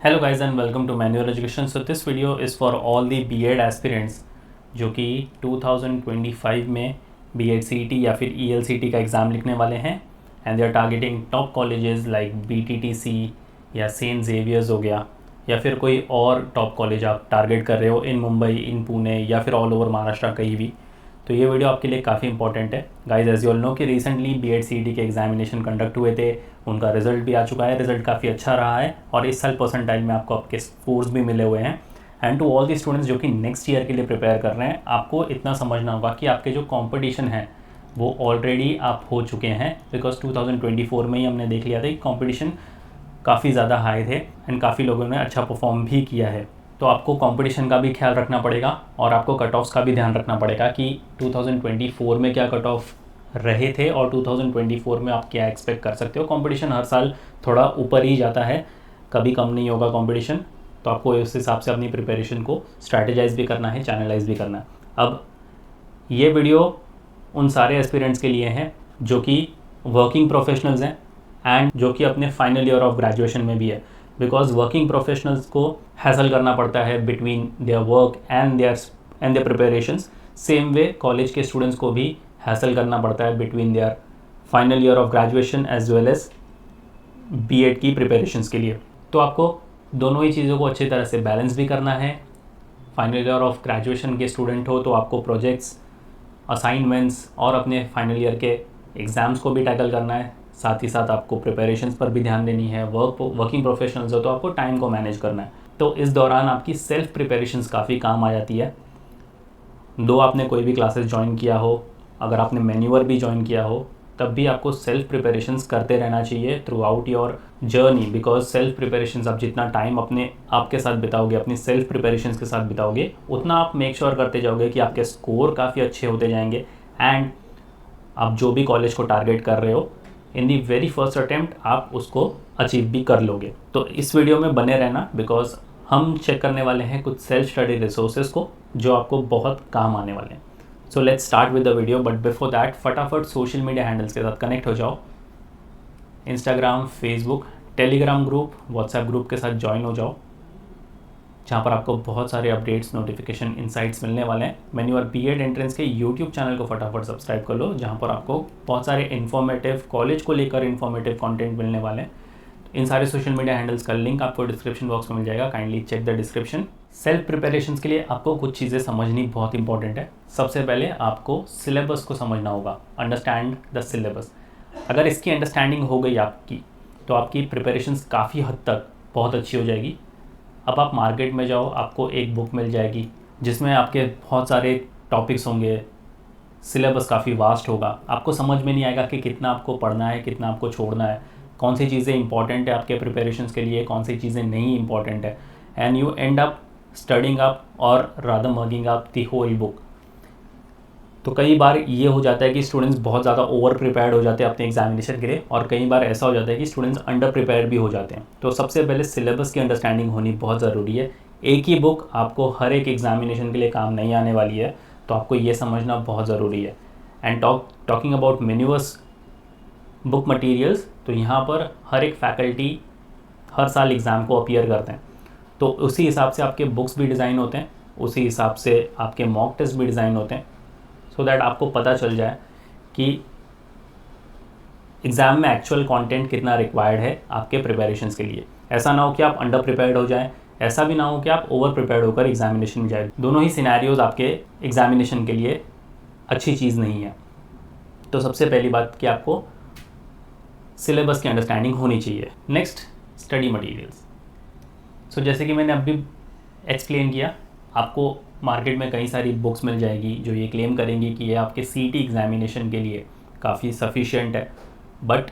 Hello guys and welcome to Manual Education. So this video is for all the B.Ed aspirants जो कि 2025 में B.Ed CET या फिर ELCT का exam लिखने वाले हैं and they are targeting top colleges like BTTC या सेंट जेवियर्स हो गया या फिर कोई और टॉप कॉलेज आप टारगेट कर रहे हो इन मुंबई, इन पुणे या फिर ऑल ओवर महाराष्ट्र कहीं भी। तो ये वीडियो आपके लिए काफ़ी इंपॉर्टेंट है guys. As you all know कि रिसेंटली B.Ed CET के एग्जामिनेशन कंडक्ट हुए थे, उनका रिजल्ट भी आ चुका है, रिजल्ट काफ़ी अच्छा रहा है और इस साल परसेंटाइल में आपको आपके स्कोर्स भी मिले हुए हैं। And to all the students जो कि नेक्स्ट ईयर के लिए प्रिपेयर कर रहे हैं, आपको इतना समझना होगा कि आपके जो कॉम्पिटिशन है वो ऑलरेडी आप हो चुके हैं, बिकॉज 2024 में ही हमने देख लिया था कि कॉम्पिटिशन काफ़ी ज़्यादा हाई थे एंड काफ़ी लोगों ने अच्छा परफॉर्म भी किया है। तो आपको कंपटीशन का भी ख्याल रखना पड़ेगा और आपको कट ऑफ्स का भी ध्यान रखना पड़ेगा कि 2024 में क्या कट ऑफ रहे थे और 2024 में आप क्या एक्सपेक्ट कर सकते हो। कंपटीशन हर साल थोड़ा ऊपर ही जाता है, कभी कम नहीं होगा कंपटीशन। तो आपको उस हिसाब से अपनी प्रिपरेशन को स्ट्रैटेजाइज भी करना है, चैनलाइज भी करना है। अब ये वीडियो उन सारे एस्पिरेंट्स के लिए हैं जो कि वर्किंग प्रोफेशनल्स हैं एंड जो कि अपने फाइनल ईयर ऑफ ग्रेजुएशन में भी है, बिकॉज वर्किंग प्रोफेशनल्स को हैसल करना पड़ता है between their work and their preparations. Same way college के स्टूडेंट्स को भी हैसल करना पड़ता है between their final year of graduation as well as B.Ed की प्रिपरेशंस के लिए। तो आपको दोनों ही चीज़ों को अच्छी तरह से बैलेंस भी करना है। फाइनल ईयर ऑफ ग्रेजुएशन के स्टूडेंट हो तो आपको प्रोजेक्ट्स, असाइनमेंट्स और अपने फाइनल ईयर के एग्ज़ाम्स को भी टैकल करना है, साथ ही साथ आपको प्रिपरेशंस पर भी ध्यान देनी है। वर्किंग प्रोफेशनल्स हो तो आपको टाइम को मैनेज करना है। तो इस दौरान आपकी सेल्फ प्रिपरेशंस काफ़ी काम आ जाती है। दो आपने कोई भी क्लासेस ज्वाइन किया हो, अगर आपने मैन्यूअर भी ज्वाइन किया हो, तब भी आपको सेल्फ प्रिपरेशंस करते रहना चाहिए through out your journey, because self preparations आप जितना टाइम अपने आपके साथ बिताओगे, अपनी सेल्फ प्रिपरेशंस के साथ बिताओगे, उतना आप मेक श्योर करते जाओगे कि आपके स्कोर काफ़ी अच्छे होते जाएंगे एंड आप जो भी कॉलेज को टारगेट कर रहे हो इन दी वेरी फर्स्ट अटेम्प्ट आप उसको अचीव भी कर लोगे। तो इस वीडियो में बने रहना, बिकॉज हम चेक करने वाले हैं कुछ सेल्फ स्टडी रिसोर्सेज को जो आपको बहुत काम आने वाले हैं। So let's start with the video, but before that फटाफट सोशल मीडिया हैंडल्स के साथ कनेक्ट हो जाओ। Instagram, Facebook, Telegram group, WhatsApp group के साथ ज्वाइन हो जाओ, जहाँ पर आपको बहुत सारे अपडेट्स, नोटिफिकेशन, इंसाइट्स मिलने वाले हैं। मैन्यूअर B.Ed एंट्रेंस के यूट्यूब चैनल को फटाफट सब्सक्राइब कर लो, जहाँ पर आपको बहुत सारे इन्फॉर्मेटिव, कॉलेज को लेकर इन्फॉर्मेटिव कंटेंट मिलने वाले हैं। इन सारे सोशल मीडिया हैंडल्स का लिंक आपको डिस्क्रिप्शन बॉक्स में मिल जाएगा, kindly check the description. Self preparations के लिए आपको कुछ चीज़ें समझनी बहुत इंपॉर्टेंट है। सबसे पहले आपको सिलेबस को समझना होगा, अंडरस्टैंड द सिलेबस। अगर इसकी अंडरस्टैंडिंग हो गई आपकी तो आपकी प्रिपरेशंस काफ़ी हद तक बहुत अच्छी हो जाएगी। अब आप मार्केट में जाओ, आपको एक बुक मिल जाएगी जिसमें आपके बहुत सारे टॉपिक्स होंगे, सिलेबस काफ़ी वास्ट होगा, आपको समझ में नहीं आएगा कि कितना आपको पढ़ना है, कितना आपको छोड़ना है, कौन सी चीज़ें इंपॉर्टेंट है आपके प्रिपरेशंस के लिए, कौन सी चीज़ें नहीं इंपॉर्टेंट है, and you end up studying up और rather mugging up the whole book. तो कई बार ये हो जाता है कि स्टूडेंट्स बहुत ज़्यादा ओवर प्रिपेयर्ड हो जाते हैं अपने एग्जामिनेशन के लिए, और कई बार ऐसा हो जाता है कि स्टूडेंट्स अंडर प्रिपेयर्ड भी हो जाते हैं। तो सबसे पहले सिलेबस की अंडरस्टैंडिंग होनी बहुत ज़रूरी है। एक ही बुक आपको हर एक एग्जामिनेशन के लिए काम नहीं आने वाली है, तो आपको ये समझना बहुत ज़रूरी है। And talking about numerous book materials, तो यहाँ पर हर एक फैकल्टी हर साल एग्ज़ाम को अपीयर करते हैं, तो उसी हिसाब से आपके बुक्स भी डिज़ाइन होते हैं, उसी हिसाब से आपके मॉक टेस्ट भी डिज़ाइन होते हैं, सो दैट आपको पता चल जाए कि एग्ज़ाम में एक्चुअल कंटेंट कितना रिक्वायर्ड है आपके प्रिपरेशंस के लिए। ऐसा ना हो कि आप अंडर प्रिपेयर्ड हो जाएं, ऐसा भी ना हो कि आप ओवर प्रिपेयर्ड होकर एग्जामिनेशन में जाए। दोनों ही सिनेरियोज आपके एग्जामिनेशन के लिए अच्छी चीज़ नहीं है। तो सबसे पहली बात कि आपको सिलेबस की अंडरस्टैंडिंग होनी चाहिए। Next, study materials. सो जैसे कि मैंने अभी एक्सप्लेन किया, आपको मार्केट में कई सारी बुक्स मिल जाएगी जो ये क्लेम करेंगी कि ये आपके CET एग्जामिनेशन के लिए काफ़ी सफिशिएंट है। बट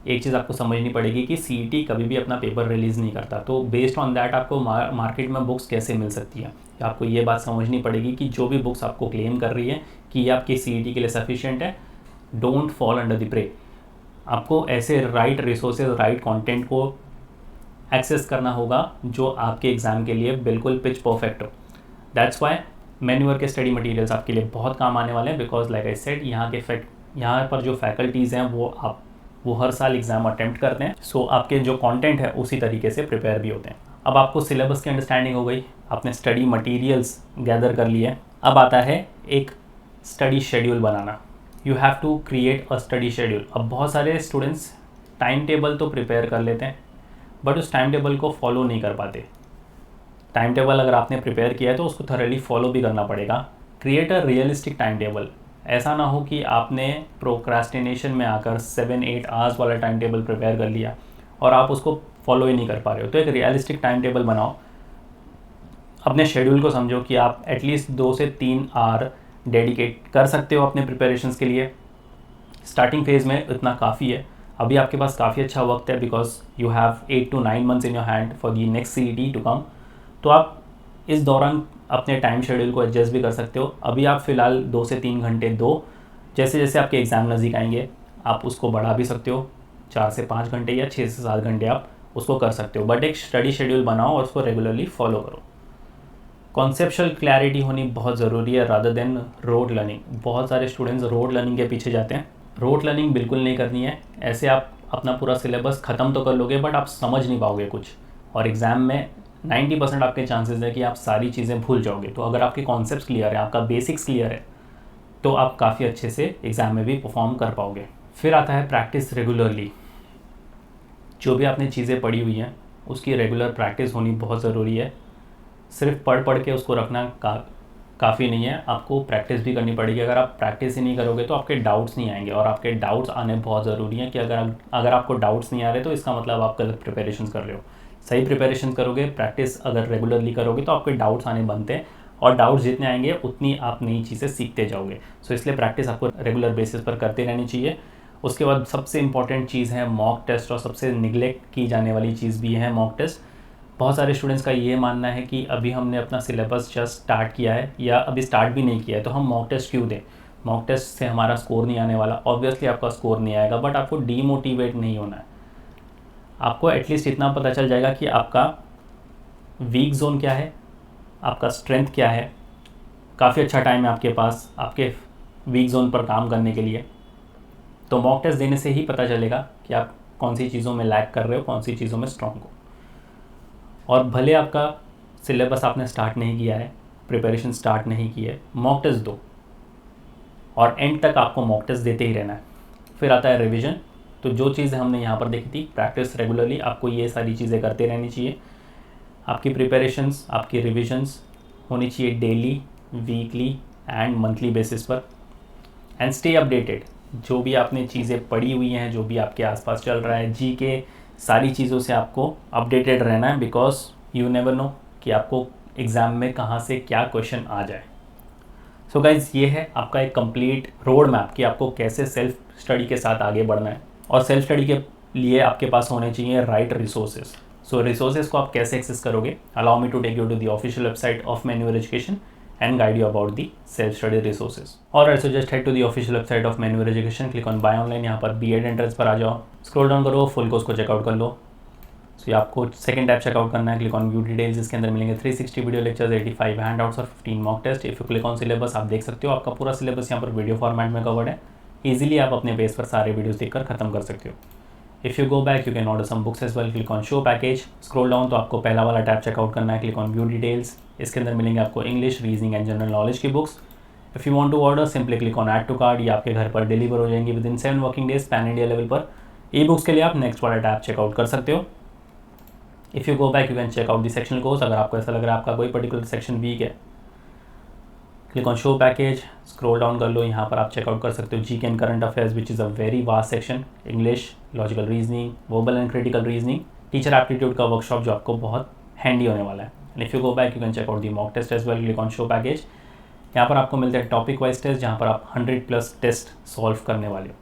एक चीज़ आपको समझनी पड़ेगी कि CET कभी भी अपना पेपर रिलीज़ नहीं करता, तो बेस्ड ऑन दैट आपको मार्केट में बुक्स कैसे मिल सकती हैं, आपको ये बात समझनी पड़ेगी कि जो भी बुक्स आपको क्लेम कर रही है कि ये आपकी CET के लिए सफिशिएंट है, don't fall under the prey. आपको ऐसे राइट रिसोर्सेज, राइट कंटेंट को एक्सेस करना होगा जो आपके एग्ज़ाम के लिए बिल्कुल पिच परफेक्ट हो। दैट्स वाई मैन्यूअर के स्टडी मटेरियल्स आपके लिए बहुत काम आने वाले हैं, बिकॉज लाइक आई सेड, यहाँ पर जो फैकल्टीज़ हैं वो हर साल एग्ज़ाम अटेम्प्ट करते हैं, सो आपके जो कंटेंट है उसी तरीके से प्रिपेयर भी होते हैं। अब आपको सिलेबस की अंडरस्टैंडिंग हो गई, आपने स्टडी मटेरियल्स गैदर कर लिए। अब आता है एक स्टडी शेड्यूल बनाना। You have to create a study schedule. अब बहुत सारे स्टूडेंट्स टाइम टेबल तो प्रिपेयर कर लेते हैं बट उस टाइम टेबल को फॉलो नहीं कर पाते। टाइम टेबल अगर आपने प्रिपेयर किया है तो उसको थॉरली फॉलो भी करना पड़ेगा। Create a realistic time table. ऐसा ना हो कि आपने प्रोक्रास्टिनेशन में आकर 7-8 आवर्स वाला टाइम टेबल प्रिपेयर कर लिया और आप उसको फॉलो ही नहीं कर पा रहे हो। तो एक रियलिस्टिक टाइम टेबल बनाओ, अपने शेड्यूल को समझो कि आप एटलीस्ट 2 से 3 आवर डेडिकेट कर सकते हो अपने प्रिपरेशंस के लिए। स्टार्टिंग फेज़ में इतना काफ़ी है, अभी आपके पास काफ़ी अच्छा वक्त है because you have 8 to 9 months in your hand for the next CET to come. तो आप इस दौरान अपने टाइम शेड्यूल को एडजस्ट भी कर सकते हो। अभी आप फ़िलहाल 2 से 3 घंटे दो, जैसे जैसे आपके एग्ज़ाम नज़दीक आएंगे आप उसको बढ़ा भी सकते हो, 4 से 5 घंटे या 6 से 7 घंटे आप उसको कर सकते हो। बट एक स्टडी शेड्यूल बनाओ और उसको रेगुलरली फॉलो करो। कॉन्सेप्चुअल क्लैरिटी होनी बहुत ज़रूरी है रादर देन रोड लर्निंग। बहुत सारे स्टूडेंट्स रोड लर्निंग के पीछे जाते हैं। रोड लर्निंग बिल्कुल नहीं करनी है। ऐसे आप अपना पूरा सिलेबस ख़त्म तो कर लोगे बट आप समझ नहीं पाओगे कुछ, और एग्ज़ाम में 90% आपके चांसेस है कि आप सारी चीज़ें भूल जाओगे। तो अगर आपके कॉन्सेप्ट्स क्लियर है, आपका बेसिक्स क्लियर है, तो आप काफ़ी अच्छे से एग्ज़ाम में भी परफॉर्म कर पाओगे। फिर आता है प्रैक्टिस रेगुलरली। जो भी आपने चीज़ें पढ़ी हुई हैं उसकी रेगुलर प्रैक्टिस होनी बहुत ज़रूरी है। सिर्फ पढ़ के उसको रखना काफ़ी नहीं है, आपको प्रैक्टिस भी करनी पड़ेगी। अगर आप प्रैक्टिस ही नहीं करोगे तो आपके डाउट्स नहीं आएंगे, और आपके डाउट्स आने बहुत ज़रूरी हैं कि अगर आपको डाउट्स नहीं आ रहे तो इसका मतलब आप गलत प्रिपरेशन कर रहे हो। सही प्रिपरेशन करोगे, प्रैक्टिस अगर रेगुलरली करोगे तो आपके डाउट्स आने बनते हैं, और डाउट्स जितने आएंगे उतनी आप नई चीज़ें सीखते जाओगे। सो इसलिए प्रैक्टिस आपको रेगुलर बेसिस पर करते रहनी चाहिए। उसके बाद सबसे इंपॉर्टेंट चीज़ है मॉक टेस्ट, और सबसे निगलेक्ट की जाने वाली चीज़ भी है मॉक टेस्ट। बहुत सारे स्टूडेंट्स का ये मानना है कि अभी हमने अपना सिलेबस जस्ट स्टार्ट किया है या अभी स्टार्ट भी नहीं किया है तो हम मॉक टेस्ट क्यों दें, मॉक टेस्ट से हमारा स्कोर नहीं आने वाला। ऑब्वियसली आपका स्कोर नहीं आएगा, बट आपको डीमोटिवेट नहीं होना है। आपको एटलीस्ट इतना पता चल जाएगा कि आपका वीक जोन क्या है, आपका स्ट्रेंथ क्या है। काफ़ी अच्छा टाइम है आपके पास आपके वीक जोन पर काम करने के लिए। तो मॉक टेस्ट देने से ही पता चलेगा कि आप कौन सी चीज़ों में लैग कर रहे हो, कौन सी चीज़ों में स्ट्रॉन्ग हो। और भले आपका सिलेबस आपने स्टार्ट नहीं किया है, प्रिपरेशन स्टार्ट नहीं की है, मॉक टेस्ट दो, और एंड तक आपको मॉक टेस्ट देते ही रहना है। फिर आता है रिवीजन। तो जो चीज़ें हमने यहाँ पर देखी थी, प्रैक्टिस रेगुलरली, आपको ये सारी चीज़ें करते रहनी चाहिए। आपकी प्रिपरेशंस, आपकी रिविजन्स होनी चाहिए daily, weekly and monthly basis पर। And stay updated. जो भी आपने चीज़ें पढ़ी हुई हैं, जो भी आपके आसपास चल रहा है, जी के सारी चीज़ों से आपको अपडेटेड रहना है, बिकॉज यू नेवर नो कि आपको एग्ज़ाम में कहाँ से क्या क्वेश्चन आ जाए। सो गाइज, ये है आपका एक कंप्लीट रोड मैप कि आपको कैसे सेल्फ स्टडी के साथ आगे बढ़ना है, और सेल्फ स्टडी के लिए आपके पास होने चाहिए राइट रिसोर्सेज। सो रिसोर्सेज को आप कैसे एक्सेस करोगे? Allow me to take you to the official website of manual education and guide you about the self-study resources. Alright, so just head to the official website of Manual Education, click on buy online, यहाँ पर B.Ed Entrance पर आ जाओ, scroll down करो, full course को checkout कर लो। So ये आपको second tab checkout करना है, क्लिक ऑन व्यू डिटेल्स, जिसके अंदर मिलेंगे 360 वीडियो लेक्चर्स, 85 हैंडआउट्स और 15 mock test. If you click on syllabus, आप देख सकते हो आपका पूरा सिलेबस यहाँ पर वीडियो फॉर्मेट में कवर्ड है। ईजिली आप अपने बेस पर सारे वीडियोस देखकर खत्म कर सकते हो। If you go back, you can order some books as well, click on show package, scroll down तो आपको पहला वाला टैब चेकआउट करना है, क्लिक ऑन व्यू डिटेल्स, इसके अंदर मिलेंगे आपको English, reasoning and general knowledge की books. If you want to order, simply click on add to cart, ये आपके घर पर डिलीवर हो जाएंगी within 7 working days pan India level पर। ई बुक्स के लिए आप नेक्स्ट वाला टैब चेकआउट कर सकते हो। If you go back, you can check out the sectional course. अगर आपको ऐसा लग रहा है आपका कोई पर्टिकुलर सेक्शन वीक है, click on show package, scroll down कर लो, यहाँ पर आप चेकआउट कर सकते हो GK and current affairs, which is a very vast section, English, logical reasoning, verbal and critical reasoning, teacher aptitude का वर्कशॉप जो आपको बहुत हैंडी होने वाला है। And if you go back, you can check out the mock test as well, click on show package. यहाँ पर आपको मिलते हैं टॉपिक वाइज टेस्ट, जहाँ पर आप 100+ टेस्ट सॉल्व करने वाले हो।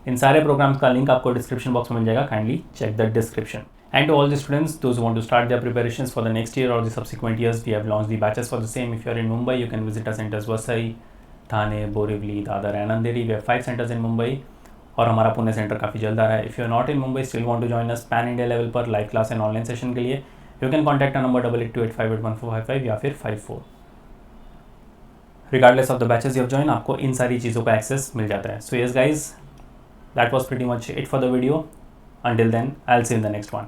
इन सारे प्रोग्राम्स का लिंक आपको डिस्क्रिप्शन बॉक्स में मिल जाएगा, kindly check the description. And to all the students, those who want to start their preparations for the next year or the subsequent years, we have launched the batches for the same. If you are in Mumbai, you can visit our centers Vasai, Thane, Borivali, Dadar and Andheri. We have 5 centers in Mumbai, और हमारा Pune centre काफ़ी जल्द आ रहा है। If you are not in Mumbai, still want to join us pan India level पर live class and online session के लिए, you can contact a number 8828581455 या फिर 54। Regardless of the batches you have join, आपको इन सारी चीज़ों का एक्सेस मिल जाता है। So yes guys, that was pretty much it for the video. Until then, I'll see you in the next one.